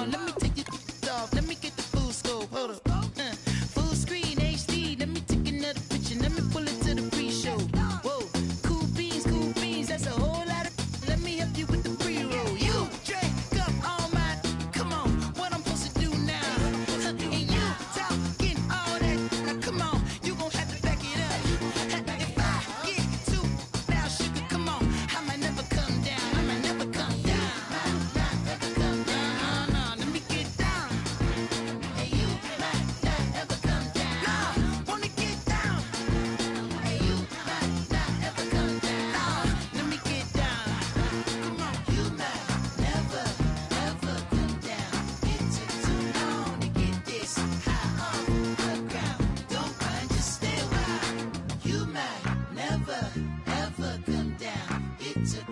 on, let me take your off. Let me get the full scope. Hold up. Full screen HD. Let me take another picture. Let me pull it to the pre-show. Whoa, cool beans. That's a whole lot of. Let me help you with the pre-roll. You drink up all my. Come on, what I'm supposed to do now? And you talking all that. Now come on, you gon' have to back it up. If I get too now, sugar, come on, I might never come down. I might never come down. Not ever come down. No, let me get down. Hey, you might not ever come down. No, wanna get down. Hey, you might not ever come down. Let me get down. Come on, you might never ever come down. It took too long to get this high off the ground. Don't run, just stay a while. You might never ever come down. It took.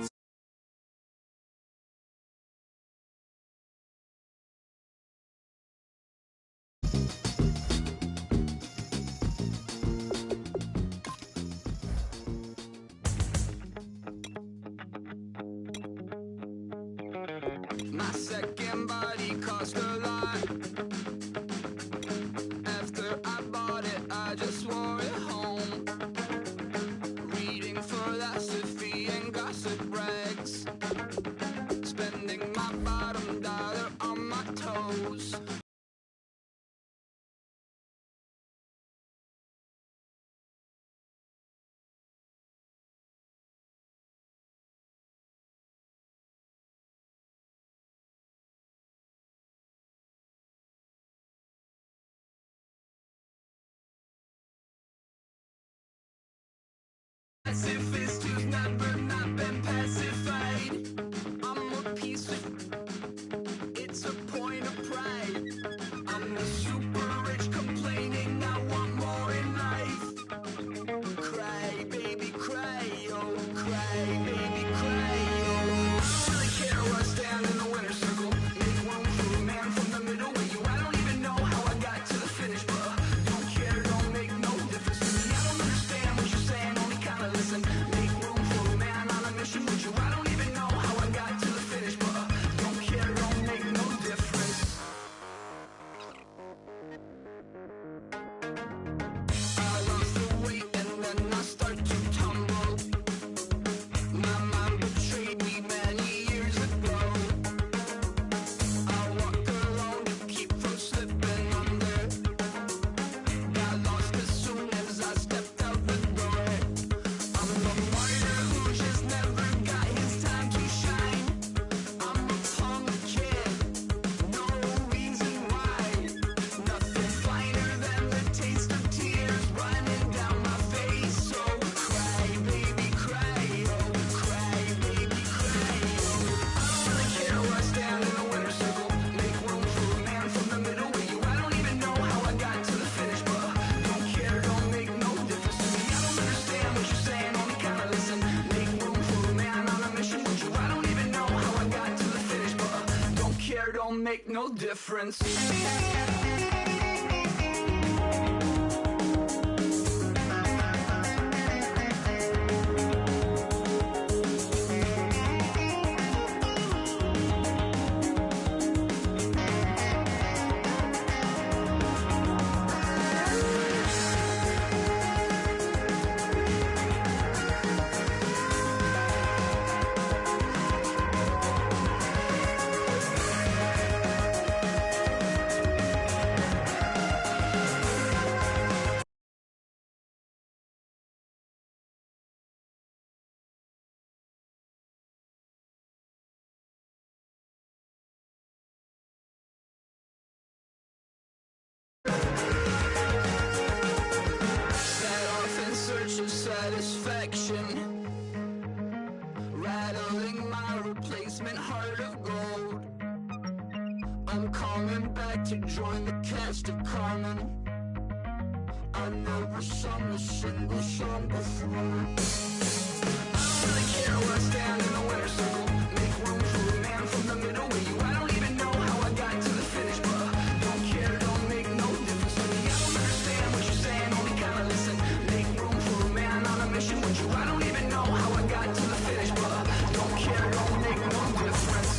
My second body cost a lot. After I bought it, I just wore it home. Reading philosophy and gossip rags. Spending my bottom dollar on my toes. As if it's just never not been pacified. I'm a piece of. It's a point of pride. I'm the super rich complaining I want more in life. Cry, baby, cry, oh, cry, baby, cry, oh. I don't really care where I stand in the winner's circle. Make room for a man from the middle with you. I don't even know how I got to the finish, but don't care, don't make no difference to me. I don't understand what you're saying, only kinda listen. Make room for a man on a mission with you. I don't even know how I got to the finish, but don't care, don't make no difference. I lost the weight and then I start to tumble. My mind betrayed me many years ago. I walk alone to keep from slipping under. Got lost as soon as I stepped out the door. I'm the martyr who just never got his time to shine. I'm a punk kid, no reason why. Nothing finer than the taste of tears running down my face. So cry, baby, cry, oh, cry, baby, cry, oh. I don't really care where I stand in the winner's circle. Make room for a man from the middle with you. I don't even know how I got to the finish, but don't care, don't make no difference to me. I don't understand what you're saying, only kinda listen. Make room for a man on a mission with you. I don't even know how I got to the finish, but don't care, don't make no difference. Set off in search of satisfaction, rattling my replacement heart of gold. I'm coming back to join the cast of Carmen. I never sung a single song before. I don't really care where I stand in the winner's circle. Make room for a man from the middle with you. I don't even know how I got to the finish, but don't care, don't make no difference to me. I don't understand what you're saying, only kinda listen. Make room for a man on a mission with you. I don't even know how I got to the finish, but don't care, don't make no difference.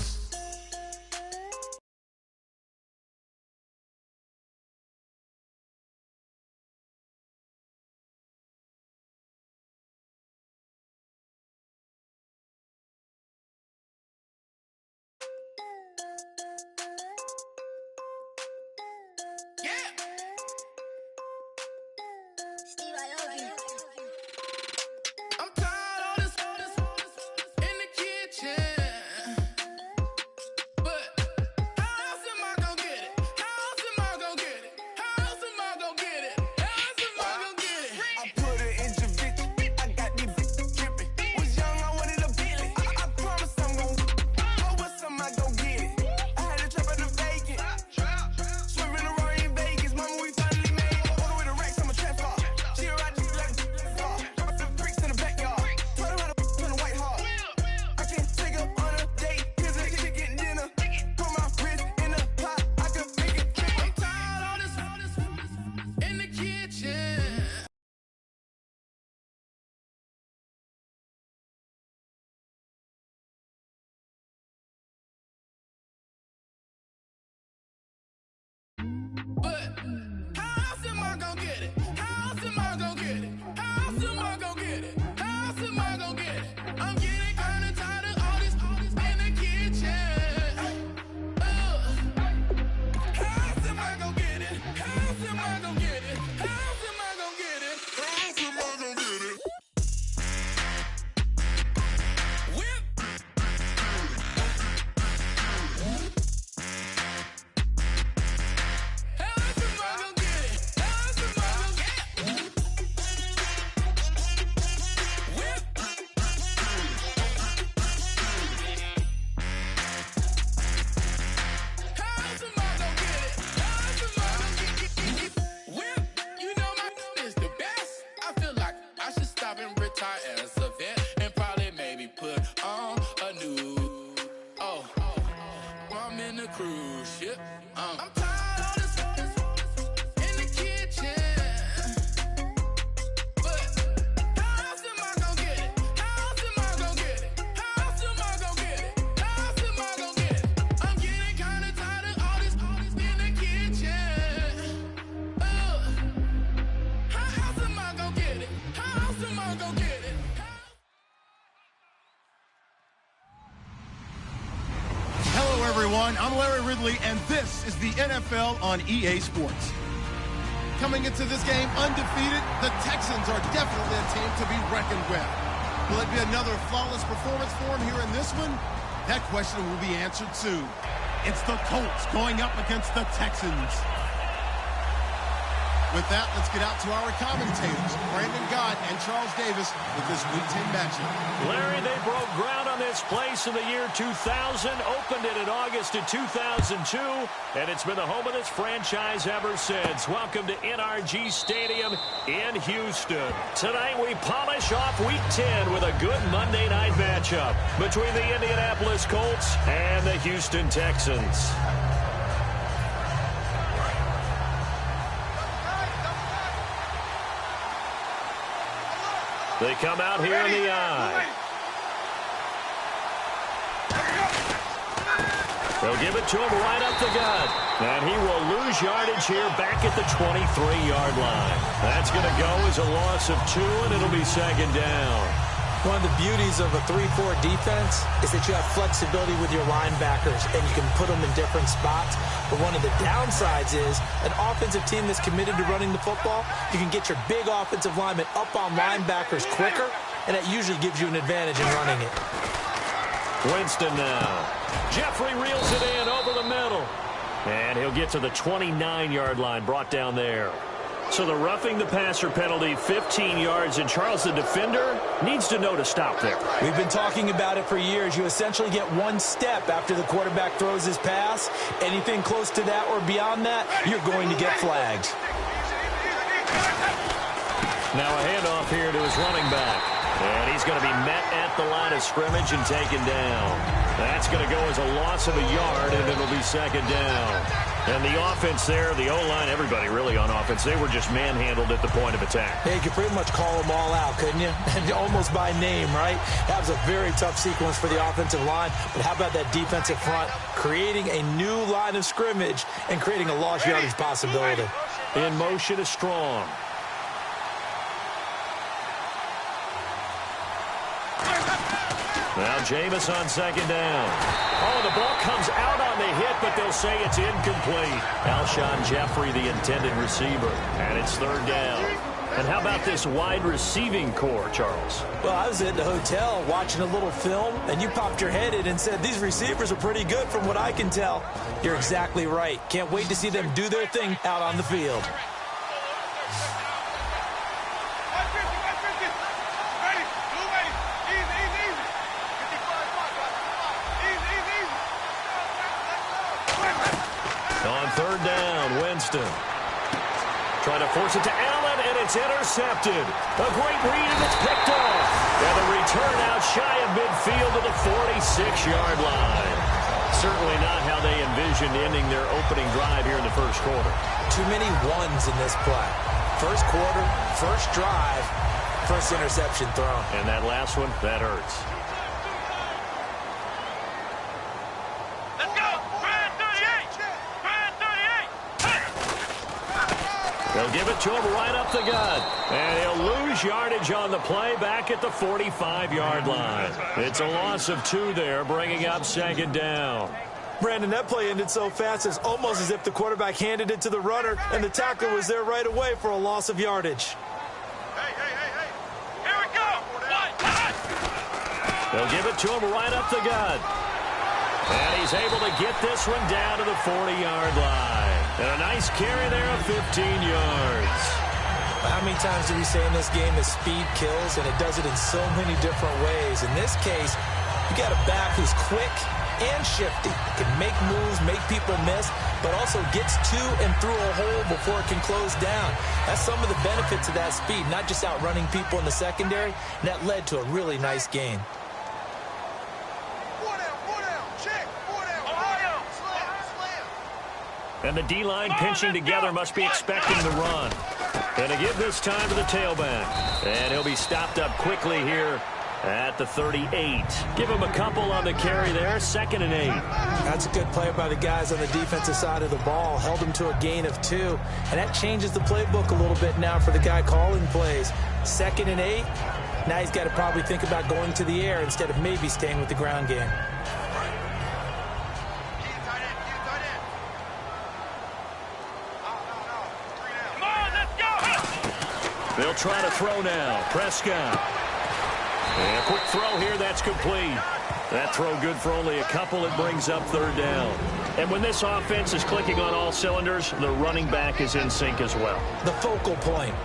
retire as a vet and probably maybe put on a new. Oh, I'm in the cruise ship. I'm tired of this in the kitchen. But how else am I gonna get it? How else am I gonna get it? How else am I gonna get it? How else am I gonna get it? I'm getting kinda tired of all this in the kitchen. How else am I gonna get it? How else am I gonna get it? Hello, everyone. I'm Larry Ridley, and this is the NFL on EA Sports. Coming into this game undefeated, the Texans are definitely a team to be reckoned with. Will it be another flawless performance for them here in this one? That question will be answered soon. It's the Colts going up against the Texans. With that, let's get out to our commentators, Brandon Gott and Charles Davis, with this Week 10 matchup. Larry, they broke ground on this place in the year 2000, opened it in August of 2002, and it's been the home of this franchise ever since. Welcome to NRG Stadium in Houston. Tonight, we polish off Week 10 with a good Monday night matchup between the Indianapolis Colts and the Houston Texans. They come out here in the eye. They'll give it to him right up the gut. And he will lose yardage here back at the 23-yard line. That's going to go as a loss of 2, and it'll be second down. One of the beauties of a 3-4 defense is that you have flexibility with your linebackers, and you can put them in different spots. But one of the downsides is an offensive team that's committed to running the football, you can get your big offensive linemen up on linebackers quicker, and that usually gives you an advantage in running it. Winston now. Jeffrey reels it in over the middle. And he'll get to the 29-yard line, brought down there. So the roughing the passer penalty, 15 yards, and Charles, the defender, needs to know to stop there. We've been talking about it for years. You essentially get one step after the quarterback throws his pass. Anything close to that or beyond that, you're going to get flagged. Now a handoff here to his running back. And he's going to be met at the line of scrimmage and taken down. That's going to go as a loss of a yard, and it'll be second down. And the offense there, the O-line, everybody really on offense, they were just manhandled at the point of attack. Yeah, you could pretty much call them all out, couldn't you? And almost by name, right? That was a very tough sequence for the offensive line. But how about that defensive front creating a new line of scrimmage and creating a lost yardage possibility? In motion is Strong. Now Jameis on second down. Oh, the ball comes out on the hit, but they'll say it's incomplete. Alshon Jeffrey, the intended receiver, and it's third down. And how about this wide receiving core, Charles? Well, I was at the hotel watching a little film, and you popped your head in and said, these receivers are pretty good from what I can tell. You're exactly right. Can't wait to see them do their thing out on the field. Third down, Winston. Trying to force it to Allen, and it's intercepted. A great read, and it's picked off. And the return out shy of midfield to the 46-yard line. Certainly not how they envisioned ending their opening drive here in the first quarter. Too many ones in this play. First quarter, first drive, first interception thrown. And that last one, that hurts. They'll give it to him right up the gut. And he'll lose yardage on the play back at the 45-yard line. It's a loss of 2 there, bringing up second down. Brandon, that play ended so fast, it's almost as if the quarterback handed it to the runner, and the tackler was there right away for a loss of yardage. Hey. Here we go. They'll give it to him right up the gut. And he's able to get this one down to the 40-yard line. And a nice carry there of 15 yards. How many times do we say in this game that speed kills, and it does it in so many different ways? In this case, You got a back who's quick and shifty, can make moves, make people miss, but also gets to and through a hole before it can close down. That's some of the benefits of that speed, not just outrunning people in the secondary, and that led to a really nice gain. And the D-line pinching together must be expecting the run. And to give this time to the tailback. And he'll be stopped up quickly here at the 38. Give him a couple on the carry there, 2nd and 8. That's a good play by the guys on the defensive side of the ball. Held him to a gain of 2. And that changes the playbook a little bit now for the guy calling plays. 2nd and 8. Now he's got to probably think about going to the air instead of maybe staying with the ground game. They'll try to throw now. Prescott. And a quick throw here. That's complete. That throw good for only a couple. It brings up 3rd down. And when this offense is clicking on all cylinders, the running back is in sync as well. The focal point.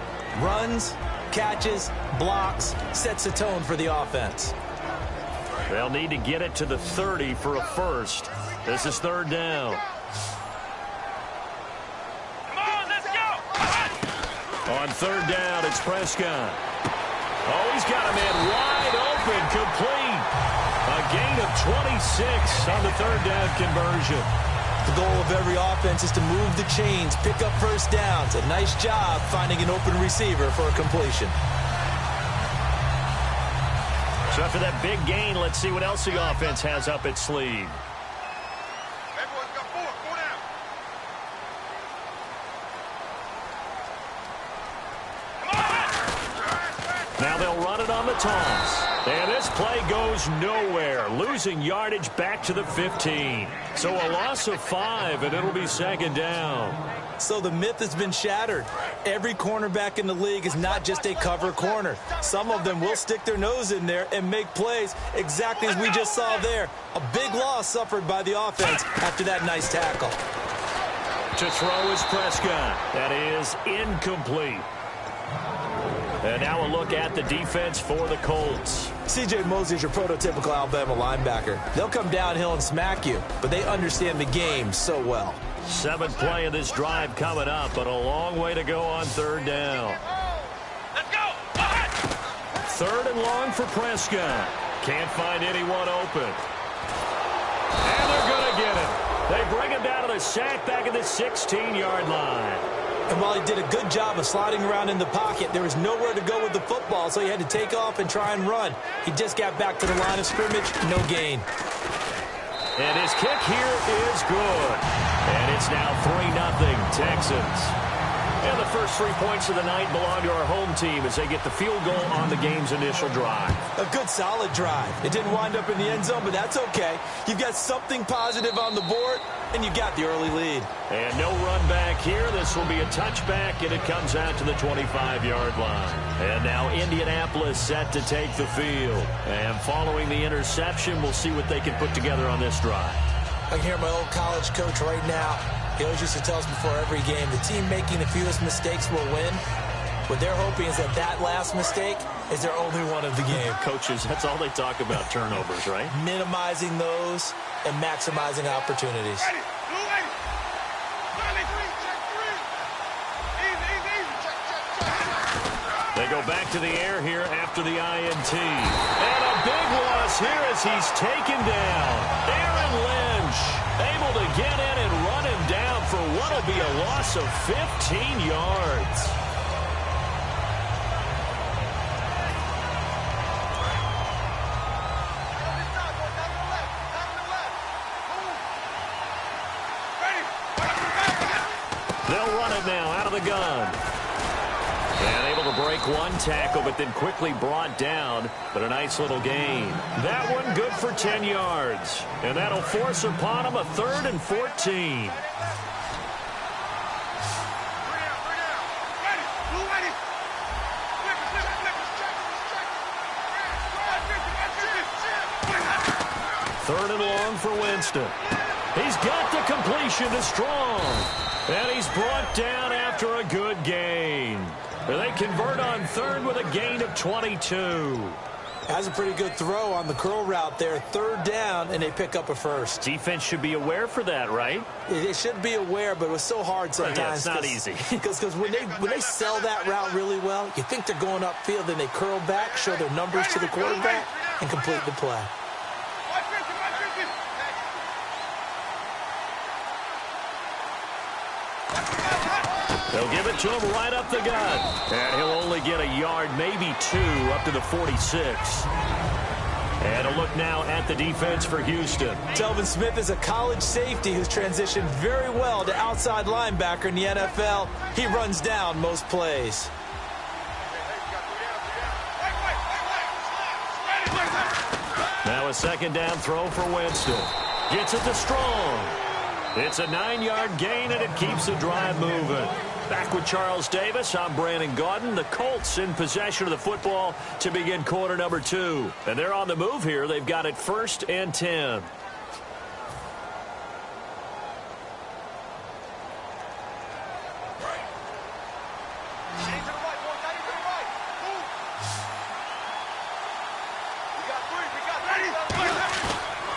Runs, catches, blocks, sets the tone for the offense. They'll need to get it to the 30 for a first. This is 3rd down. On 3rd down, it's Prescott. Oh, he's got a man wide open, complete. A gain of 26 on the 3rd down conversion. The goal of every offense is to move the chains, pick up first downs. A nice job finding an open receiver for a completion. So after that big gain, let's see what else the offense has up its sleeve. Now they'll run it on the toss. And this play goes nowhere. Losing yardage back to the 15. So a loss of 5, and it'll be 2nd down. So the myth has been shattered. Every cornerback in the league is not just a cover corner. Some of them will stick their nose in there and make plays exactly as we just saw there. A big loss suffered by the offense after that nice tackle. To throw is Prescott. That is incomplete. And now a look at the defense for the Colts. C.J. Mosley is your prototypical Alabama linebacker. They'll come downhill and smack you, but they understand the game so well. 7th play of this drive coming up, but a long way to go on 3rd down. Let's go! 3rd and long for Prescott. Can't find anyone open. And they're going to get it. They bring him down to the sack back at the 16-yard line. And while he did a good job of sliding around in the pocket, there was nowhere to go with the football, so he had to take off and try and run. He just got back to the line of scrimmage, no gain. And his kick here is good. And it's now 3-0 Texans. And the first 3 points of the night belong to our home team as they get the field goal on the game's initial drive. A good, solid drive. It didn't wind up in the end zone, but that's okay. You've got something positive on the board, and you got the early lead. And no run back here. This will be a touchback, and it comes out to the 25-yard line. And now Indianapolis set to take the field. And following the interception, we'll see what they can put together on this drive. I can hear my old college coach right now. He always used to tell us before every game, the team making the fewest mistakes will win. What they're hoping is that that last mistake is their only one of the game. Coaches, that's all they talk about, turnovers, right? Minimizing those and maximizing opportunities. They go back to the air here after the INT. And a big loss here as he's taken down. Aaron Lynch able to get in and run him down for what will be a loss of 15 yards. They'll run it now out of the gun. And able to break one tackle, but then quickly brought down. But a nice little gain. That one good for 10 yards. And that'll force upon him a 3rd and 14. Third and long for Winston. He's got the completion to Strong. And he's brought down after a good gain. They convert on 3rd with a gain of 22. That's a pretty good throw on the curl route there. 3rd down, and they pick up a first. Defense should be aware for that, right? They should be aware, but it was so hard sometimes. Yeah, it's not easy. Because when they sell that route really well, you think they're going upfield, then they curl back, show their numbers to the quarterback, and complete the play. They'll give it to him right up the gut. And he'll only get a yard, maybe 2, up to the 46. And a look now at the defense for Houston. Telvin Smith is a college safety who's transitioned very well to outside linebacker in the NFL. He runs down most plays. Now a 2nd down throw for Winston. Gets it to Strong. It's a 9-yard gain, and it keeps the drive moving. Back with Charles Davis, I'm Brandon Gaudin. The Colts in possession of the football to begin quarter number 2. And they're on the move here. They've got it 1st and 10.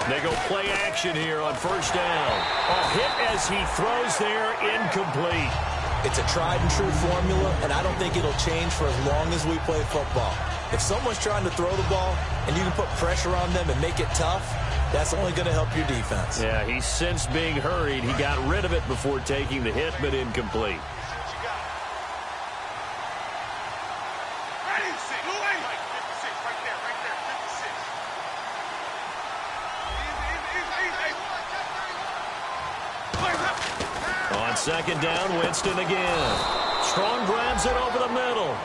They go play action here on 1st down. A hit as he throws there, incomplete. It's a tried-and-true formula, and I don't think it'll change for as long as we play football. If someone's trying to throw the ball and you can put pressure on them and make it tough, that's only going to help your defense. Yeah, he sensed being hurried. He got rid of it before taking the hit, but incomplete. On 2nd down, Winston again. Strong grabs it over the middle.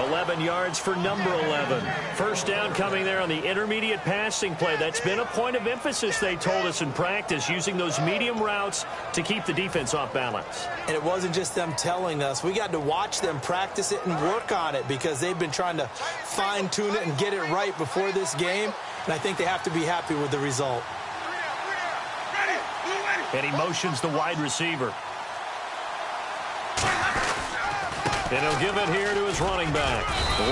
11 yards for number 11. 1st down coming there on the intermediate passing play. That's been a point of emphasis, they told us in practice, using those medium routes to keep the defense off balance. And it wasn't just them telling us. We got to watch them practice it and work on it because they've been trying to fine-tune it and get it right before this game. And I think they have to be happy with the result. And he motions the wide receiver. And he'll give it here to his running back.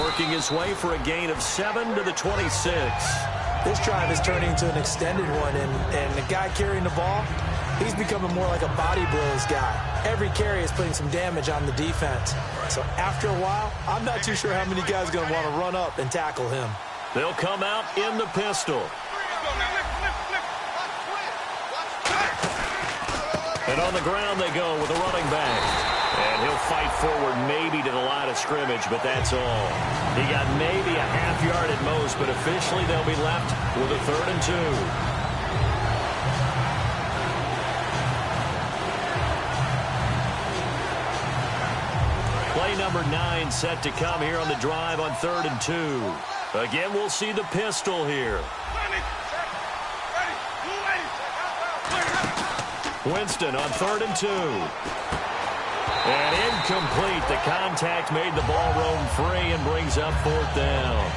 Working his way for a gain of 7 to the 26. This drive is turning into an extended one, and the guy carrying the ball, he's becoming more like a body blows guy. Every carry is putting some damage on the defense. So after a while, I'm not too sure how many guys are going to want to run up and tackle him. They'll come out in the pistol. And on the ground they go with a running back. And he'll fight forward maybe to the line of scrimmage, but that's all. He got maybe a half yard at most, but officially they'll be left with a 3rd and 2. Play number 9 set to come here on the drive on 3rd and 2. Again, we'll see the pistol here. Winston on 3rd and 2. And incomplete. The contact made the ball roam free and brings up 4th down.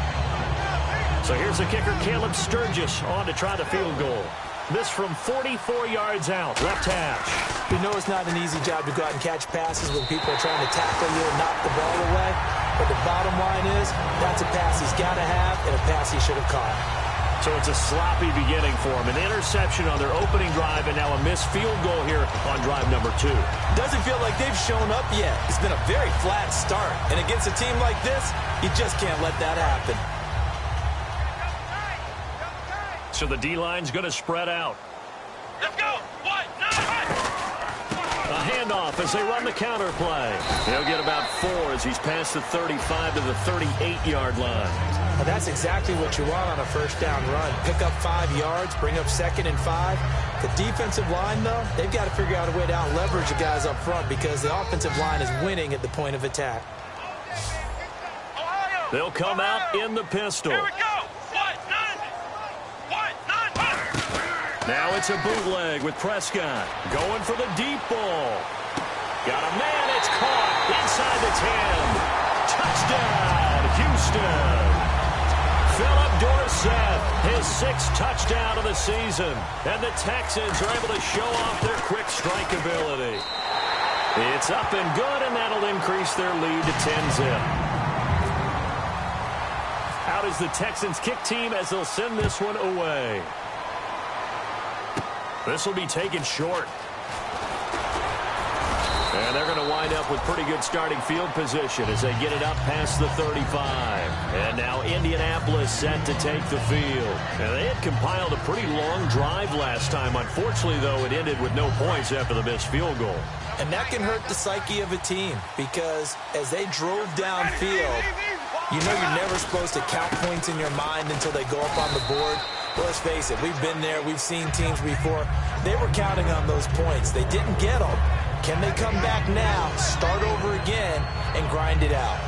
So here's the kicker, Caleb Sturgis, on to try the field goal. This from 44 yards out, left hash. You know it's not an easy job to go out and catch passes when people are trying to tackle you and knock the ball away. But the bottom line is, that's a pass he's got to have and a pass he should have caught. So it's a sloppy beginning for him. An interception on their opening drive and now a missed field goal here on drive number 2. Doesn't feel like they've shown up yet. It's been a very flat start. And against a team like this, you just can't let that happen. So the D-line's going to spread out. Let's go. 1, 9. A handoff as they run the counter play. He'll get about 4 as he's past the 35 to the 38-yard line. Well, that's exactly what you want on a 1st down run. Pick up 5 yards, bring up 2nd and 5. The defensive line, though, they've got to figure out a way to out-leverage the guys up front because the offensive line is winning at the point of attack. They'll come out in the pistol. Here we go. 1, 9. Now it's a bootleg with Prescott going for the deep ball. Got a man, it's caught inside the 10. Touchdown, Houston. Philip Dorsett, his 6th touchdown of the season. And the Texans are able to show off their quick strike ability. It's up and good, and that'll increase their lead to 10-zip. out is the Texans kick team as they'll send this one away. This will be taken short. And they're going to wind up with pretty good starting field position as they get it up past the 35. And now Indianapolis set to take the field. And they had compiled a pretty long drive last time. Unfortunately, though, it ended with no points after the missed field goal. And that can hurt the psyche of a team because as they drove downfield, you know you're never supposed to count points in your mind until they go up on the board. Well, let's face it, we've been there. We've seen teams before. They were counting on those points. They didn't get them. Can they come back now, start over again, and grind it out?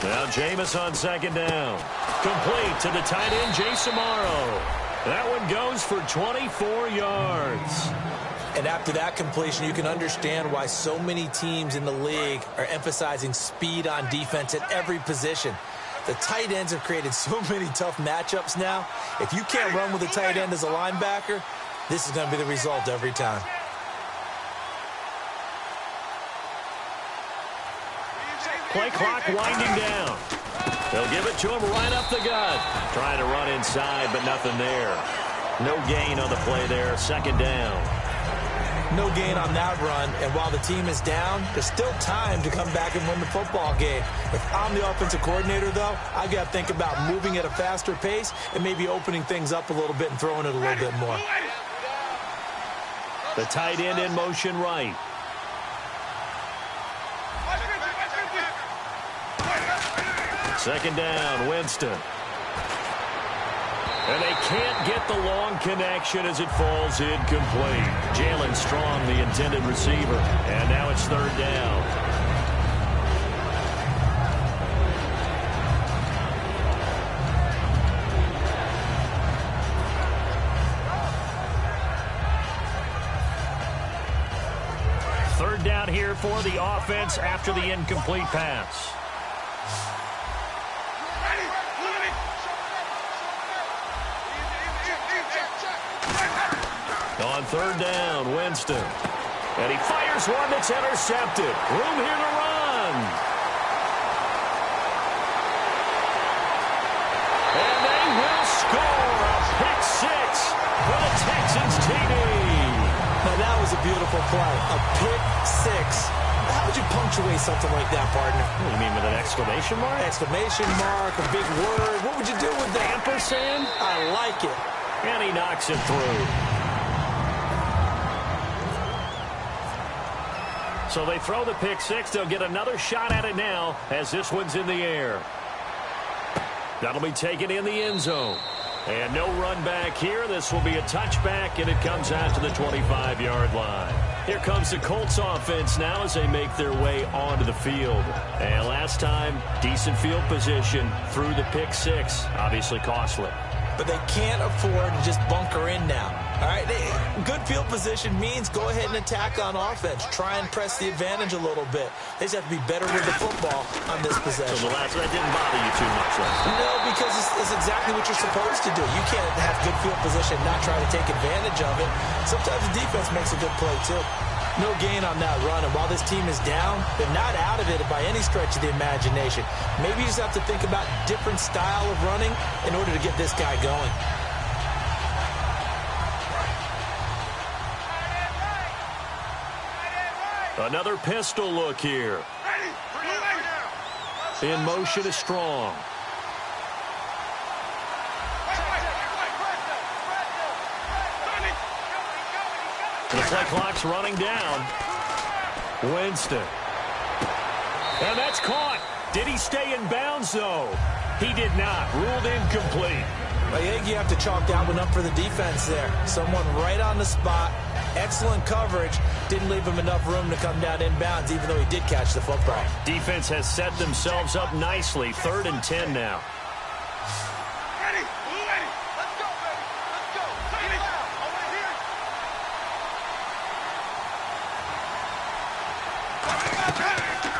Now Jameis on second down. Complete to the tight end, Jason Morrow. That one goes for 24 yards. And after that completion, you can understand why so many teams in the league are emphasizing speed on defense at every position. The tight ends have created so many tough matchups now. If you can't run with a tight end as a linebacker, this is going to be the result every time. Play clock winding down. They'll give it to him right up the gut. Trying to run inside, but nothing there. No gain on the play there. Second down. No gain on that run, and while the team is down, there's still time to come back and win the football game. If I'm the offensive coordinator, though, I've got to think about moving at a faster pace and maybe opening things up a little bit and throwing it a little bit more. The tight end in motion right. Second down, Winston. And they can't get the long connection as it falls incomplete. Jalen Strong, the intended receiver. And now it's third down. Third down here for the offense after the incomplete pass. On third down, Winston. And he fires one that's intercepted. Room here to run. And they will score a pick six for the Texans TD. Now that was a beautiful play. A pick six. How would you punctuate something like that, partner? What do you mean, with an exclamation mark? Exclamation mark, a big word. What would you do with that? Ampersand? I like it. And he knocks it through. So they throw the pick six. They'll get another shot at it now as this one's in the air. That'll be taken in the end zone. And no run back here. This will be a touchback, and it comes out to the 25-yard line. Here comes the Colts offense now as they make their way onto the field. And last time, decent field position through the pick six. Obviously costly. But they can't afford to just bunker in now. All right, good field position means go ahead and attack on offense. Try and press the advantage a little bit. They just have to be better with the football on this possession. So the last that didn't bother you too much last time. No, because it's exactly what you're supposed to do. You can't have good field position and not try to take advantage of it. Sometimes the defense makes a good play, too. No gain on that run, and while this team is down, they're not out of it by any stretch of the imagination. Maybe you just have to think about different style of running in order to get this guy going. Another pistol look here. In motion is Strong. The play clock's running down. Winston. And that's caught. Did he stay in bounds, though? He did not. Ruled incomplete. I think you have to chalk that one up for the defense there. Someone right on the spot. Excellent coverage. Didn't leave him enough room to come down in bounds, even though he did catch the football. Defense has set themselves up nicely. 3rd and 10 now.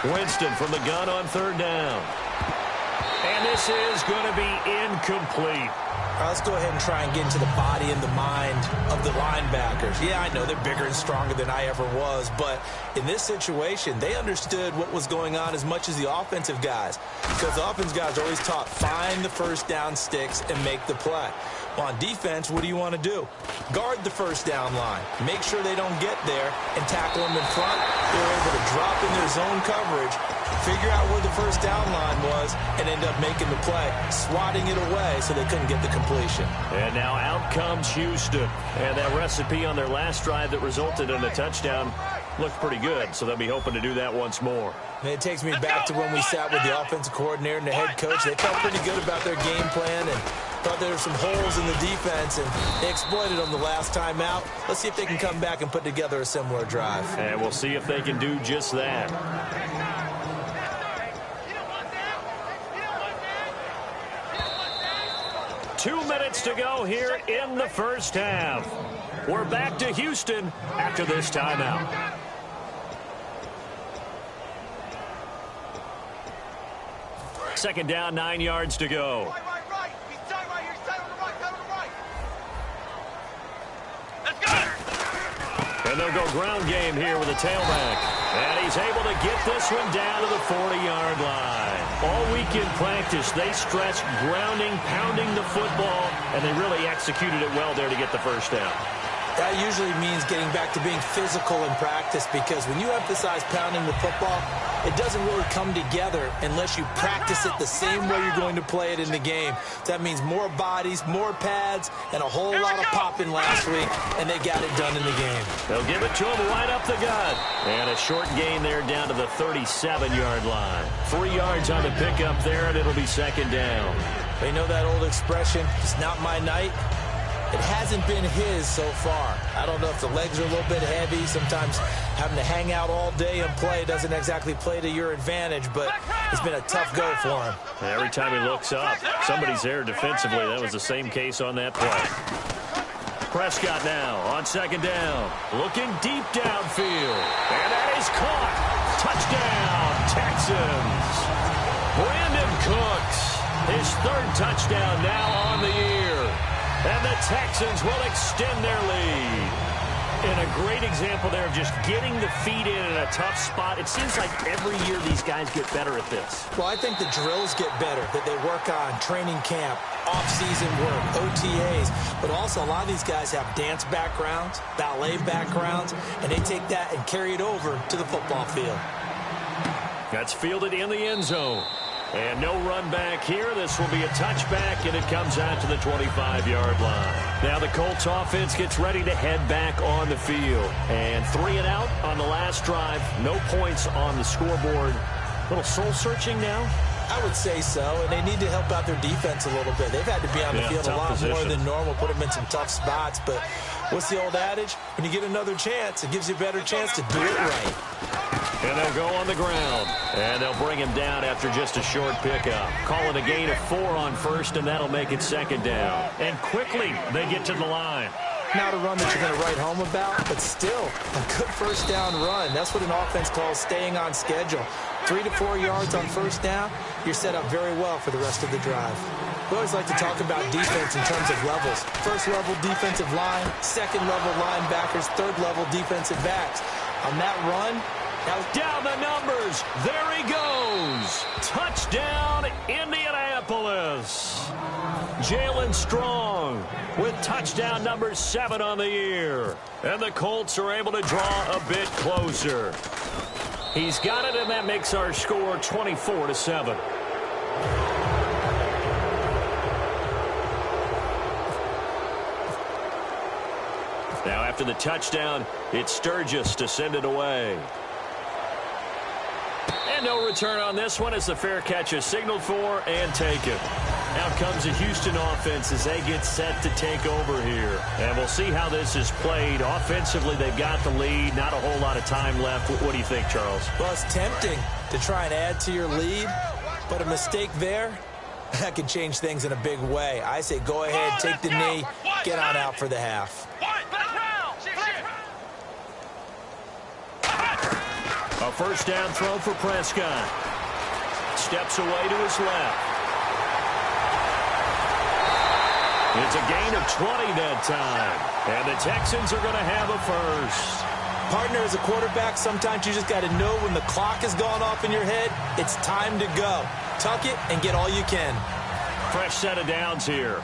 Winston from the gun on third down. And this is going to be incomplete. Let's go ahead and try and get into the body and the mind of the linebackers. Yeah, I know they're bigger and stronger than I ever was, but in this situation, they understood what was going on as much as the offensive guys, because the offensive guys are always taught, find the first down sticks and make the play. Well, on defense, what do you want to do? Guard the first down line. Make sure they don't get there and tackle them in front. They were able to drop in their zone coverage, figure out where the first down line was, and end up making the play, swatting it away so they couldn't get the completion. And now out comes Houston. And that recipe on their last drive that resulted in a touchdown looked pretty good, so they'll be hoping to do that once more. And it takes me back to when we sat with the offensive coordinator and the head coach. They felt pretty good about their game plan and thought there were some holes in the defense, and they exploited them the last time out. Let's see if they can come back and put together a similar drive. And we'll see if they can do just that. Two minutes to go here in the first half. We're back to Houston after this timeout. Second down, 9 yards to go. And they'll go ground game here with a tailback. And he's able to get this one down to the 40-yard line. All week in practice, they stressed grounding, pounding the football, and they really executed it well there to get the first down. That usually means getting back to being physical in practice, because when you emphasize pounding the football, it doesn't really come together unless you practice it the same way you're going to play it in the game. That means more bodies, more pads, and a whole lot of popping last week, and they got it done in the game. They'll give it to him right up the gut. And a short gain there down to the 37-yard line. 3 yards on the pickup there, and it'll be second down. You know that old expression, it's not my night? It hasn't been his so far. I don't know if the legs are a little bit heavy. Sometimes having to hang out all day and play doesn't exactly play to your advantage, but it's been a tough go for him. Every time he looks up, somebody's there defensively. That was the same case on that play. Prescott now on second down, looking deep downfield. And that is caught. Touchdown, Texans. Brandon Cooks, his third touchdown now on the year. And the Texans will extend their lead. And a great example there of just getting the feet in a tough spot. It seems like every year these guys get better at this. Well, I think the drills get better that they work on, training camp, off-season work, OTAs. But also a lot of these guys have dance backgrounds, ballet backgrounds, and they take that and carry it over to the football field. That's fielded in the end zone. And no run back here. This will be a touchback, and it comes out to the 25-yard line. Now the Colts offense gets ready to head back on the field. And 3 and out on the last drive. No points on the scoreboard. A little soul-searching now? I would say so, and they need to help out their defense a little bit. They've had to be on the field a lot more than normal, put them in some tough spots. But what's the old adage? When you get another chance, it gives you a better chance to do it right. And they'll go on the ground. And they'll bring him down after just a short pickup. Call it a gain of 4 on first, and that'll make it second down. And quickly, they get to the line. Not a run that you're going to write home about, but still a good first down run. That's what an offense calls staying on schedule. 3 to 4 yards on first down, you're set up very well for the rest of the drive. We always like to talk about defense in terms of levels. First level defensive line, second level linebackers, third level defensive backs. On that run, down the numbers. There he goes. Touchdown, Indianapolis. Jalen Strong with touchdown number 7 on the year. And the Colts are able to draw a bit closer. He's got it, and that makes our score 24-7. Now after the touchdown, it's Sturgis to send it away. And no return on this one as the fair catch is signaled for and taken. Out comes the Houston offense as they get set to take over here. And we'll see how this is played. Offensively, they've got the lead. Not a whole lot of time left. What do you think, Charles? Well, it's tempting to try and add to your lead, but a mistake there, that could change things in a big way. I say go ahead, take the knee, get on out for the half. A first down throw for Prescott. Steps away to his left. It's a gain of 20 that time. And the Texans are going to have a first. Partner, as a quarterback, sometimes you just got to know when the clock has gone off in your head, it's time to go. Tuck it and get all you can. Fresh set of downs here.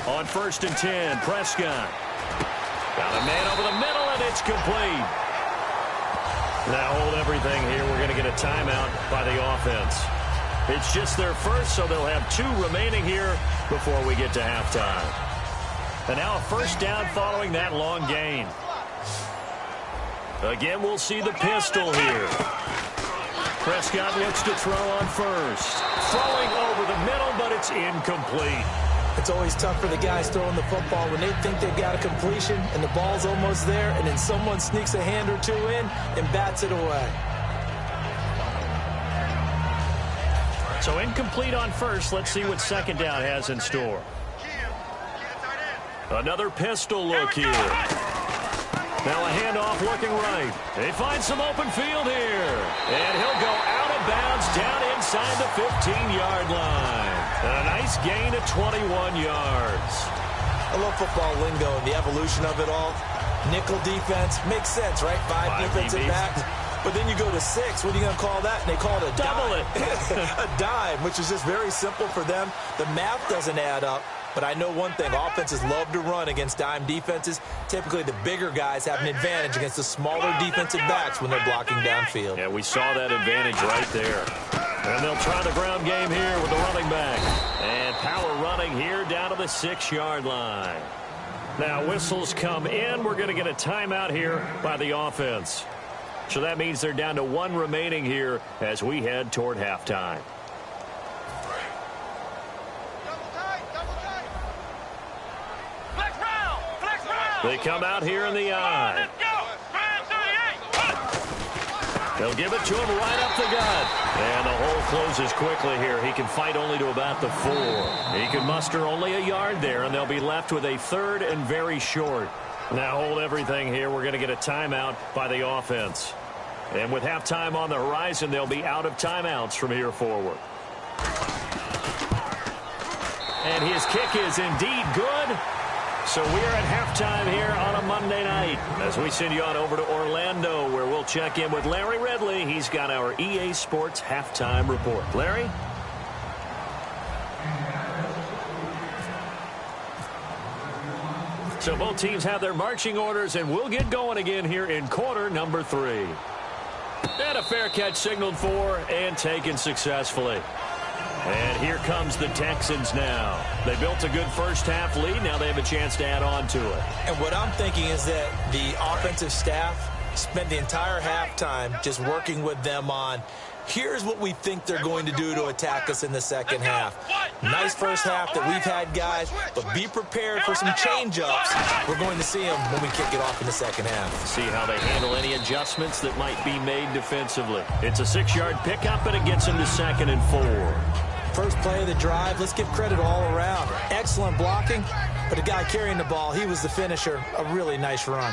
On 1st and 10, Prescott. Got a man over the middle, and it's complete. Now hold everything here. We're going to get a timeout by the offense. It's just their first, so they'll have 2 remaining here before we get to halftime. And now a first down following that long gain. Again, we'll see the pistol here. Prescott looks to throw on first. Throwing over the middle, but it's incomplete. It's always tough for the guys throwing the football when they think they've got a completion and the ball's almost there, and then someone sneaks a hand or 2 in and bats it away. So incomplete on first. Let's see what second down has in store. Another pistol look here. Now a handoff looking right. They find some open field here. And he'll go out of bounds down inside the 15-yard line. And a nice gain of 21 yards. I love football lingo and the evolution of it all. Nickel defense makes sense, right? 5 defensive backs. But then you go to 6. What are you going to call that? And they call it a double dime. A dime, which is just very simple for them. The math doesn't add up. But I know one thing, offenses love to run against dime defenses. Typically, the bigger guys have an advantage against the smaller defensive backs when they're blocking downfield. Yeah, we saw that advantage right there. And they'll try the ground game here with the running back. And power running here down to the 6-yard line. Now, whistles come in. We're going to get a timeout here by the offense. So that means they're down to 1 remaining here as we head toward halftime. They come out here in the I. They'll give it to him right up the gut. And the hole closes quickly here. He can fight only to about the 4. He can muster only a yard there, and they'll be left with a 3rd and very short. Now hold everything here. We're going to get a timeout by the offense. And with halftime on the horizon, they'll be out of timeouts from here forward. And his kick is indeed good. So we're at halftime here on a Monday night as we send you on over to Orlando, where we'll check in with Larry Ridley. He's got our EA Sports halftime report. Larry? So both teams have their marching orders, and we'll get going again here in quarter number 3. And a fair catch signaled for and taken successfully. And here comes the Texans now. They built a good first-half lead. Now they have a chance to add on to it. And what I'm thinking is that the offensive staff spent the entire halftime just working with them on, here's what we think they're going to do to attack us in the second half. Nice first half that we've had, guys, but be prepared for some change-ups. We're going to see them when we kick it off in the second half. See how they handle any adjustments that might be made defensively. It's a 6-yard pickup, and it gets them to 2nd and 4. First play of the drive, let's give credit all around. Excellent blocking, but the guy carrying the ball, he was the finisher. A really nice run.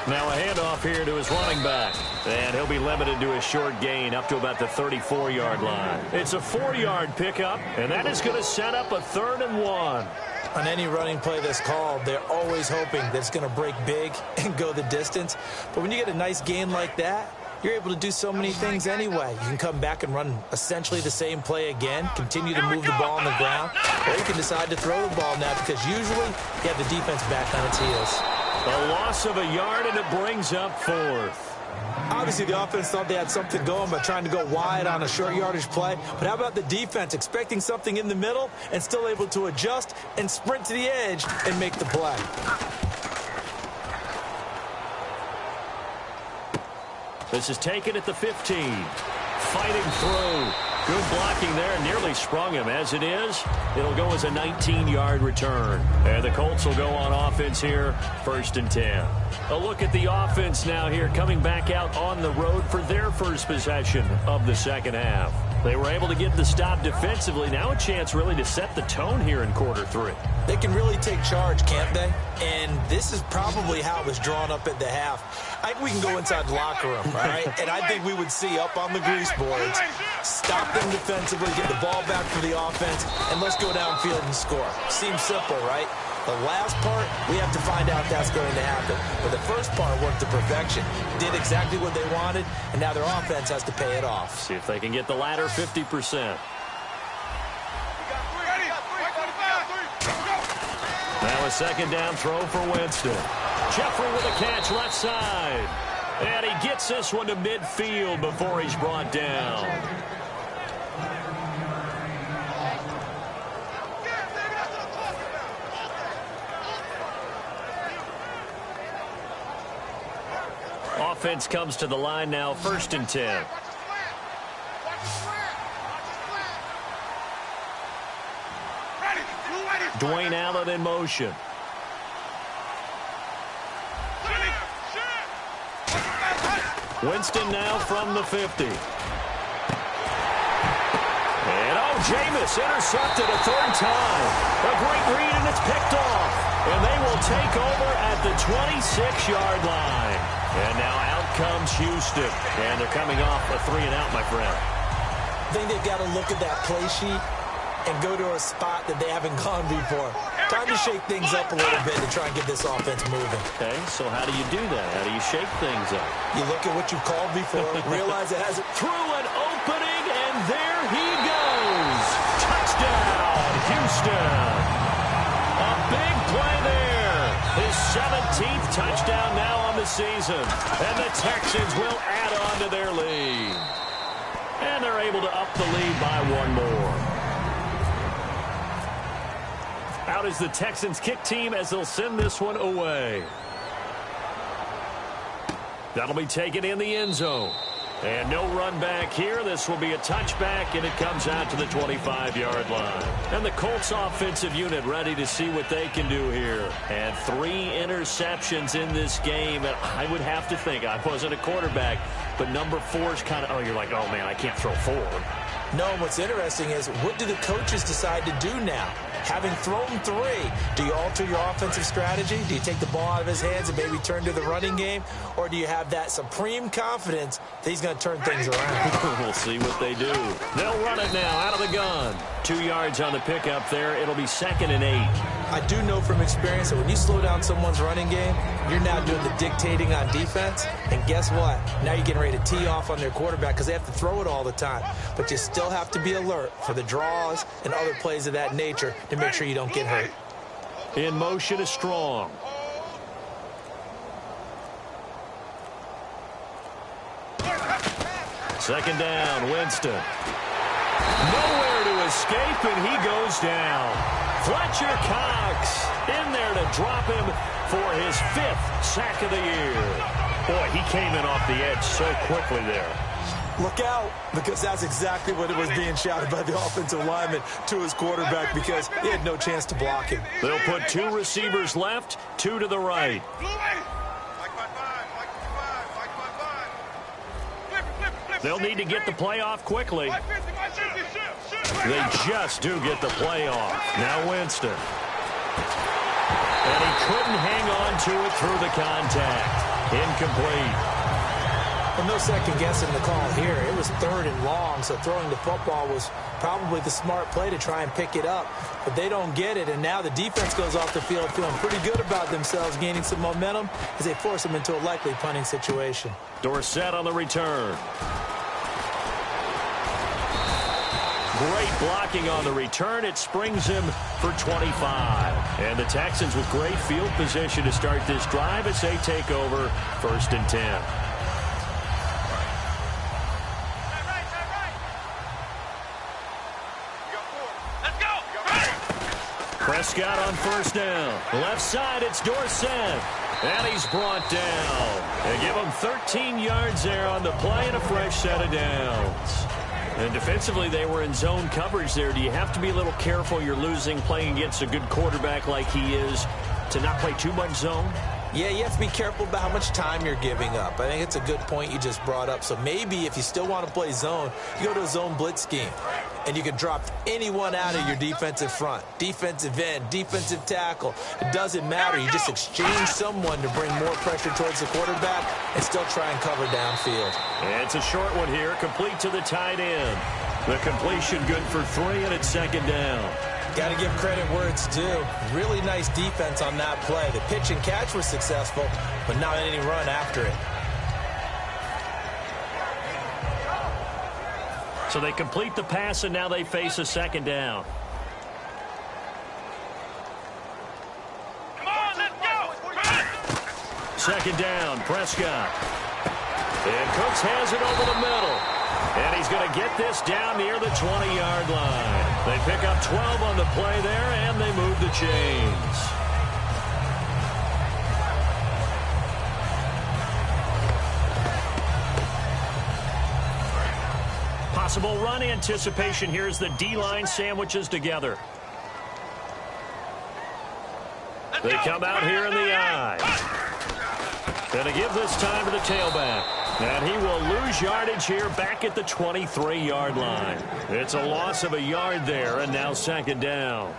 Now a handoff here to his running back. And he'll be limited to a short gain up to about the 34-yard line. It's a 4-yard pickup, and that is going to set up a 3rd and 1. On any running play that's called, they're always hoping that it's going to break big and go the distance. But when you get a nice gain like that, you're able to do so many things anyway. You can come back and run essentially the same play again, continue to move the ball on the ground, or you can decide to throw the ball now because usually you have the defense back on its heels. A loss of a yard, and it brings up 4th. Obviously, the offense thought they had something going by trying to go wide on a short yardage play. But how about the defense expecting something in the middle and still able to adjust and sprint to the edge and make the play? This is taken at the 15. Fighting through. Good blocking there. Nearly sprung him. As it is, it'll go as a 19-yard return. And the Colts will go on offense here, 1st and 10. A look at the offense now here, coming back out on the road for their first possession of the second half. They were able to get the stop defensively. Now a chance really to set the tone here in quarter 3. They can really take charge, can't they? And this is probably how it was drawn up at the half. I think we can go inside the locker room, all right? And I think we would see up on the grease boards, stop them defensively, get the ball back for the offense, and let's go downfield and score. Seems simple, right? The last part, we have to find out if that's going to happen. But the first part worked to perfection. Did exactly what they wanted, and now their offense has to pay it off. See if they can get the latter 50%. Now a second down throw for Winston. Jeffrey with a catch left side. And he gets this one to midfield before he's brought down. Offense comes to the line now, 1st and 10. Dwayne Allen in motion. Winston now from the 50. And Jameis intercepted a 3rd time. A great read, and it's picked off. And they will take over at the 26-yard line. And now out comes Houston. And they're coming off a 3-and-out, my friend. I think they've got to look at that play sheet and go to a spot that they haven't gone before. Time to shake things up a little bit to try and get this offense moving. Okay, so how do you do that? How do you shake things up? You look at what you've called before, realize it has it. Through an opening, and there he goes. Touchdown, Houston. A big play there. His 17th touchdown now on the season. And the Texans will add on to their lead. And they're able to up the lead by 1 more. Out is the Texans kick team as they'll send this one away. That'll be taken in the end zone. And no run back here. This will be a touchback, and it comes out to the 25-yard line. And the Colts offensive unit ready to see what they can do here. And 3 interceptions in this game. And I would have to think, I wasn't a quarterback, but number 4 is kind of, oh, you're like, oh, man, I can't throw forward. No, what's interesting is what do the coaches decide to do now? Having thrown 3, do you alter your offensive strategy? Do you take the ball out of his hands and maybe turn to the running game? Or do you have that supreme confidence that he's going to turn things around? We'll see what they do. They'll run it now out of the gun. 2 yards on the pickup there. It'll be 2nd and 8. I do know from experience that when you slow down someone's running game, you're now doing the dictating on defense. And guess what? Now you're getting ready to tee off on their quarterback because they have to throw it all the time. But you still have to be alert for the draws and other plays of that nature to make sure you don't get hurt. In motion is Strong. Second down, Winston. Nowhere to escape, and he goes down. Fletcher Cox in there to drop him for his 5th sack of the year. Boy, he came in off the edge so quickly there. Look out, because that's exactly what it was being shouted by the offensive lineman to his quarterback because he had no chance to block him. They'll put 2 receivers left, 2 to the right. They'll need to get the play off quickly. They just do get the play off. Now Winston. And he couldn't hang on to it through the contact. Incomplete. Well, no second guessing the call here. It was 3rd and long, so throwing the football was probably the smart play to try and pick it up. But they don't get it, and now the defense goes off the field feeling pretty good about themselves, gaining some momentum as they force them into a likely punting situation. Dorsett on the return. Great blocking on the return. It springs him for 25. And the Texans with great field position to start this drive as they take over 1st and 10. Prescott on 1st down. Left side, it's Dorsett. And he's brought down. They give him 13 yards there on the play and a fresh set of downs. And defensively, they were in zone coverage there. Do you have to be a little careful? You're losing, playing against a good quarterback like he is, to not play too much zone? Yeah, you have to be careful about how much time you're giving up. I think it's a good point you just brought up. So maybe if you still want to play zone, you go to a zone blitz scheme. And you can drop anyone out of your defensive front. Defensive end, defensive tackle. It doesn't matter. You just exchange someone to bring more pressure towards the quarterback and still try and cover downfield. And it's a short one here, complete to the tight end. The completion good for 3, and it's second down. Got to give credit where it's due. Really nice defense on that play. The pitch and catch was successful, but not any run after it. So they complete the pass, and now they face a second down. Come on, let's go. Second down, Prescott. And Cooks has it over the middle. And he's going to get this down near the 20-yard line. They pick up 12 on the play there, and they move the chains. Possible run anticipation here as the D-line sandwiches together. They come out here in the I. Going to give this time to the tailback. And he will lose yardage here back at the 23-yard line. It's a loss of a yard there, and now second down.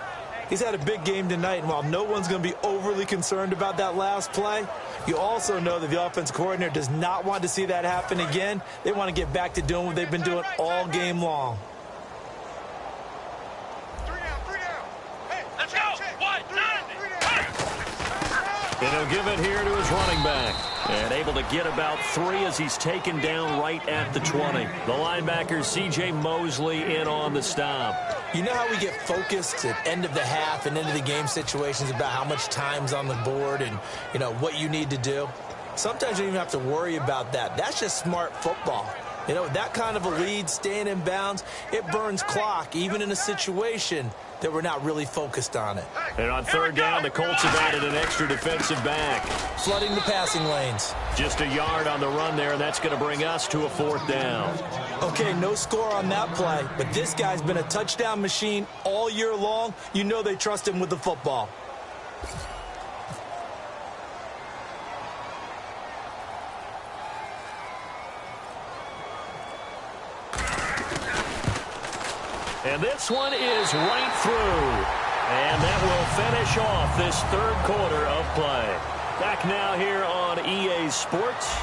He's had a big game tonight, and while no one's going to be overly concerned about that last play, you also know that the offense coordinator does not want to see that happen again. They want to get back to doing what they've been doing all game long. Let's go. 1, 9, And he'll give it here to his running back. And able to get about 3 as he's taken down right at the 20. The linebacker, C.J. Mosley, in on the stop. You know how we get focused at end of the half and into the game situations about how much time's on the board and, you know, what you need to do? Sometimes you don't even have to worry about that. That's just smart football. You know, that kind of a lead, staying in bounds, it burns clock, even in a situation that we're not really focused on it. And on third down, the Colts have added an extra defensive back. Flooding the passing lanes. Just a yard on the run there, and that's going to bring us to a fourth down. Okay, no score on that play, but this guy's been a touchdown machine all year long. You know they trust him with the football. And this one is right through. And that will finish off this third quarter of play. Back now here on EA Sports,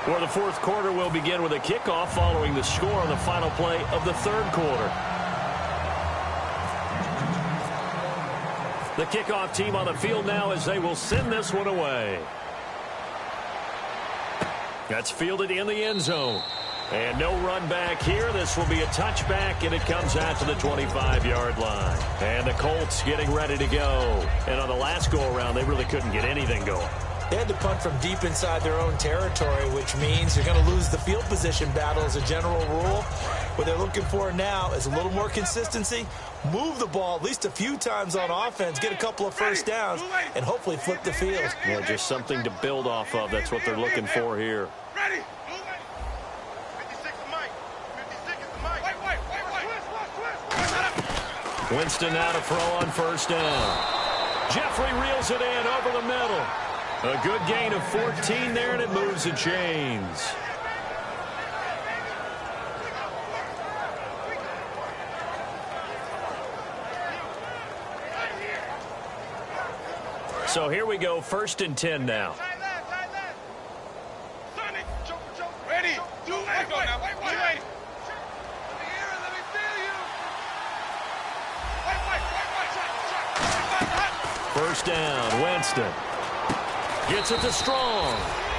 where the fourth quarter will begin with a kickoff following the score on the final play of the third quarter. The kickoff team on the field now as they will send this one away. That's fielded in the end zone. And no run back here. This will be a touchback, and it comes out to the 25-yard line. And the Colts getting ready to go. And on the last go-around, they really couldn't get anything going. They had to punt from deep inside their own territory, which means you're going to lose the field position battle as a general rule. What they're looking for now is a little more consistency, move the ball at least a few times on offense, get a couple of first downs, and hopefully flip the field. Yeah, just something to build off of. That's what they're looking for here. Ready. 56 the mic. 56 is the mic. Wait. Winston now to throw on first down. Jeffrey reels it in over the middle. A good gain of 14 there, and it moves the chains. So here we go, 1st and 10 now. Ready. Do it. Wait. Let me feel you. Wait. First down, Winston. Gets it to Strong.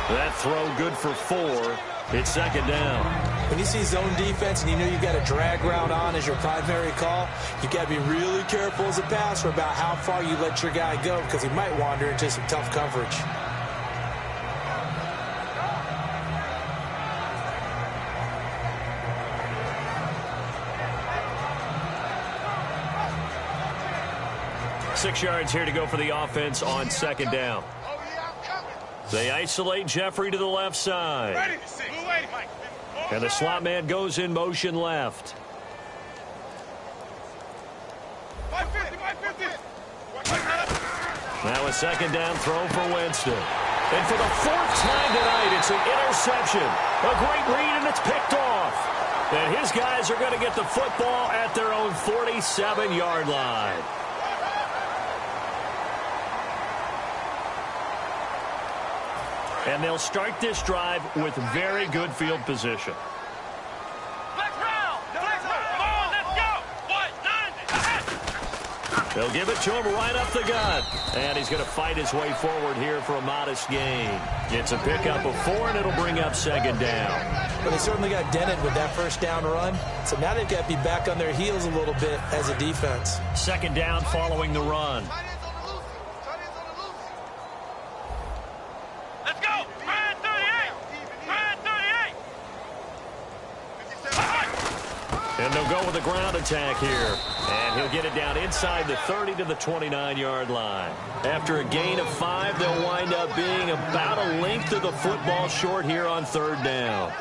That throw good for 4. It's second down. When you see zone defense and you know you've got a drag route on as your primary call, you've got to be really careful as a passer about how far you let your guy go because he might wander into some tough coverage. Six yards here to go for the offense on second down. They isolate Jeffrey to the left side. Ready. Move, Mike. And the slot man goes in motion left. Now a second down throw for Winston. And for the fourth time tonight, it's an interception. A great read, and it's picked off. And his guys are going to get the football at their own 47-yard line. And they'll start this drive with very good field position. They'll give it to him right up the gut. And he's going to fight his way forward here for a modest gain. It's a pickup of 4, and it'll bring up second down. But they certainly got dented with that first down run. So now they've got to be back on their heels a little bit as a defense. Second down following the run. Let's go! Brad 38! Brad 38! And they'll go with a ground attack here. And he'll get it down inside the 30 to the 29-yard line. After a gain of 5, they'll wind up being about a length of the football short here on third down.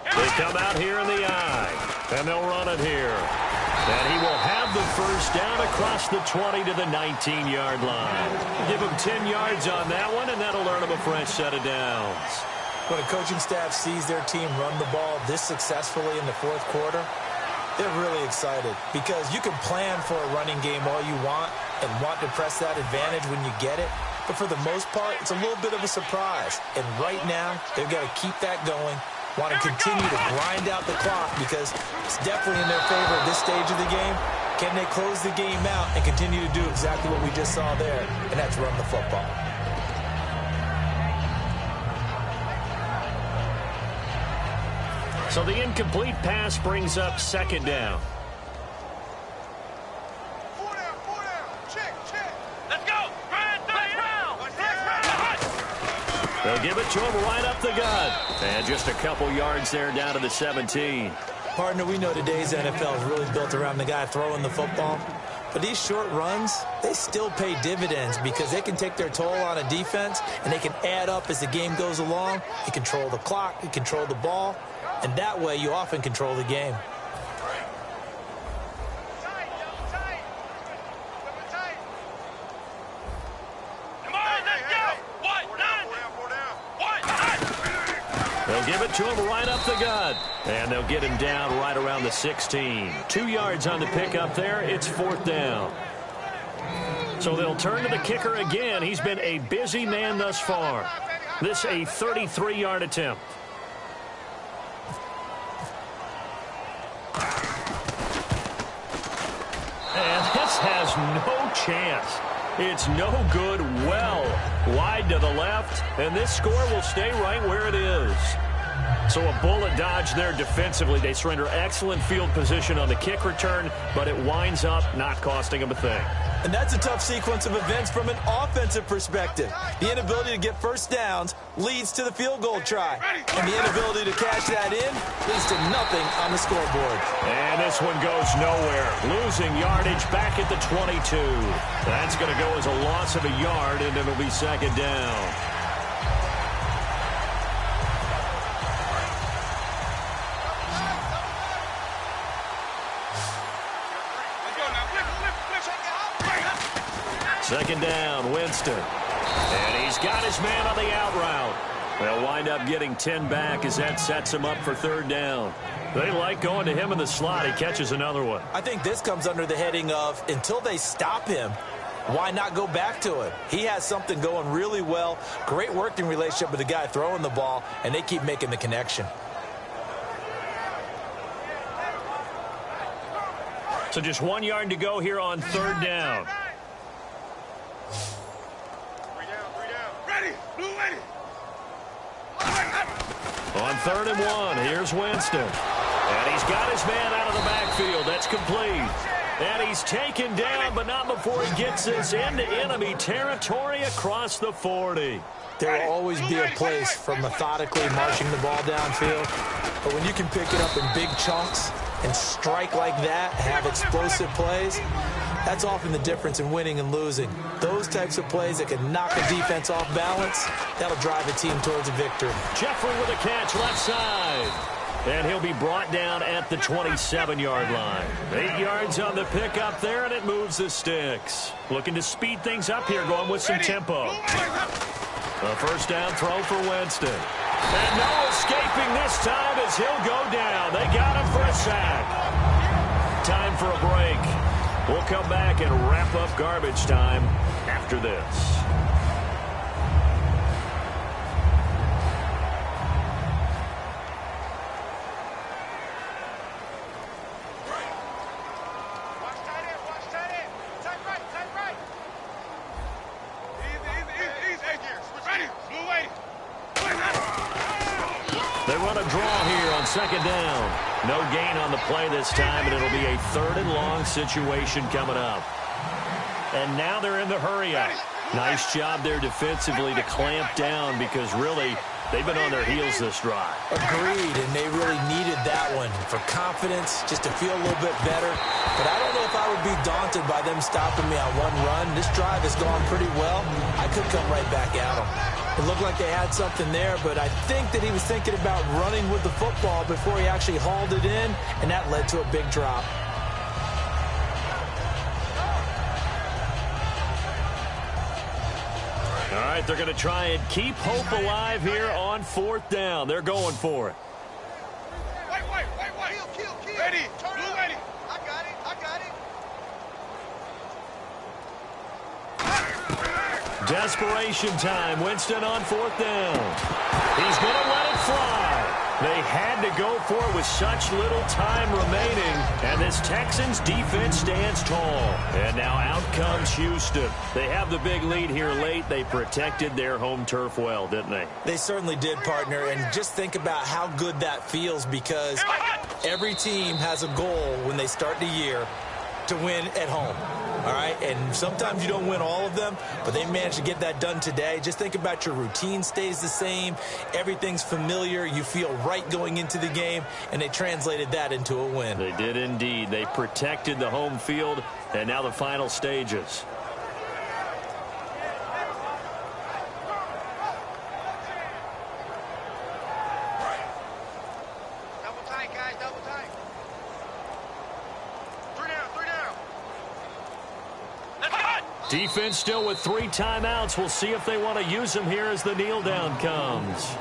They come out here in the eye, and they'll run it here. And he will have the first down across the 20 to the 19-yard line. Give him 10 yards on that one, and that'll earn him a fresh set of downs. When a coaching staff sees their team run the ball this successfully in the fourth quarter, they're really excited because you can plan for a running game all you want and want to press that advantage when you get it. But for the most part, it's a little bit of a surprise. And right now, they've got to keep that going. Want to continue to grind out the clock because it's definitely in their favor at this stage of the game. Can they close the game out and continue to do exactly what we just saw there, and that's run the football. So the incomplete pass brings up second down. Let's go! Brad 38! They'll give it to him right up the gut. And just a couple yards there down to the 17. Partner, we know today's NFL is really built around the guy throwing the football. But these short runs, they still pay dividends because they can take their toll on a defense and they can add up as the game goes along. You control the clock, you control the ball, and that way you often control the game. They'll give it to him right up the gut. And they'll get him down right around the 16. 2 yards on the pickup there. It's fourth down. So they'll turn to the kicker again. He's been a busy man thus far. This a 33-yard attempt. And this has no chance. It's no good, well wide to the left, and this score will stay right where it is. So a bullet dodge there defensively. They surrender excellent field position on the kick return, but it winds up not costing them a thing. And that's a tough sequence of events from an offensive perspective. The inability to get first downs leads to the field goal try. And the inability to cash that in leads to nothing on the scoreboard. And this one goes nowhere. Losing yardage back at the 22. That's going to go as a loss of a yard, and it'll be second down. Second down, Winston. And he's got his man on the out route. They'll wind up getting 10 back as that sets him up for third down. They like going to him in the slot. He catches another one. I think this comes under the heading of until they stop him, why not go back to him? He has something going really well. Great working relationship with the guy throwing the ball, and they keep making the connection. So just 1 yard to go here on third down. On 3rd and 1, here's Winston. And he's got his man out of the backfield. That's complete. And he's taken down, but not before he gets this into enemy territory across the 40. There will always be a place for methodically marching the ball downfield. But when you can pick it up in big chunks and strike like that, have explosive plays, that's often the difference in winning and losing. Those types of plays that can knock a defense off balance, that'll drive a team towards a victory. Jeffrey with a catch left side. And he'll be brought down at the 27-yard line. 8 yards on the pickup there, and it moves the sticks. Looking to speed things up here, going with some tempo. A first down throw for Winston. And no escaping this time as he'll go down. They got him for a sack. Time for a break. We'll come back and wrap up garbage time after this. They run a draw here on second down. No gain on the play this time, and it'll be a 3rd and long situation coming up. And now they're in the hurry-up. Nice job there defensively to clamp down because really they've been on their heels this drive. Agreed, and they really needed that one for confidence, just to feel a little bit better. But I don't know if I would be daunted by them stopping me on one run. This drive has gone pretty well. I could come right back at them. It looked like they had something there, but I think that he was thinking about running with the football before he actually hauled it in, and that led to a big drop. All right, they're going to try and keep hope alive here on 4th down. They're going for it. Wait. Kill. Ready. Blue ready. I got it. Desperation time. Winston on 4th down. He's going to let it fly. They had to go for it with such little time remaining, and this Texans defense stands tall. And now out comes Houston. They have the big lead here late. They protected their home turf well, didn't they? They certainly did, partner, and just think about how good that feels because every team has a goal when they start the year to win at home. All right, and sometimes you don't win all of them, but they managed to get that done today. Just think about your routine stays the same. Everything's familiar. You feel right going into the game, and they translated that into a win. They did indeed. They protected the home field, and now the final stages. Double tight, guys. Double tight. 3 down. Defense still with 3 timeouts. We'll see if they want to use them here as the kneel down comes.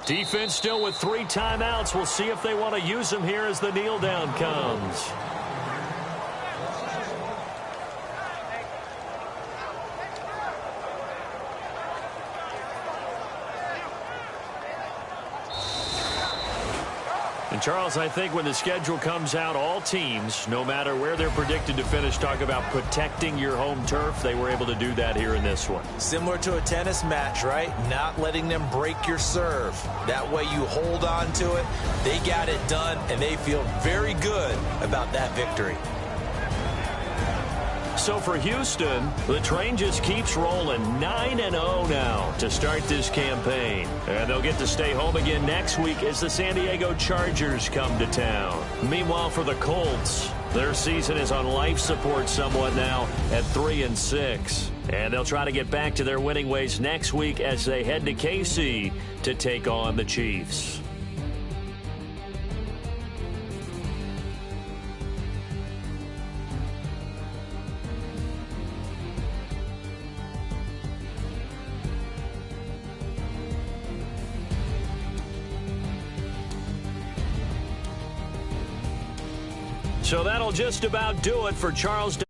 Defense still with 3 timeouts. We'll see if they want to use them here as the kneel down comes. And Charles, I think when the schedule comes out, all teams, no matter where they're predicted to finish, talk about protecting your home turf. They were able to do that here in this one. Similar to a tennis match, right? Not letting them break your serve. That way you hold on to it. They got it done, and they feel very good about that victory. So for Houston, the train just keeps rolling 9-0 now to start this campaign. And they'll get to stay home again next week as the San Diego Chargers come to town. Meanwhile, for the Colts, their season is on life support somewhat now at 3-6. And they'll try to get back to their winning ways next week as they head to KC to take on the Chiefs. So that'll just about do it for Charles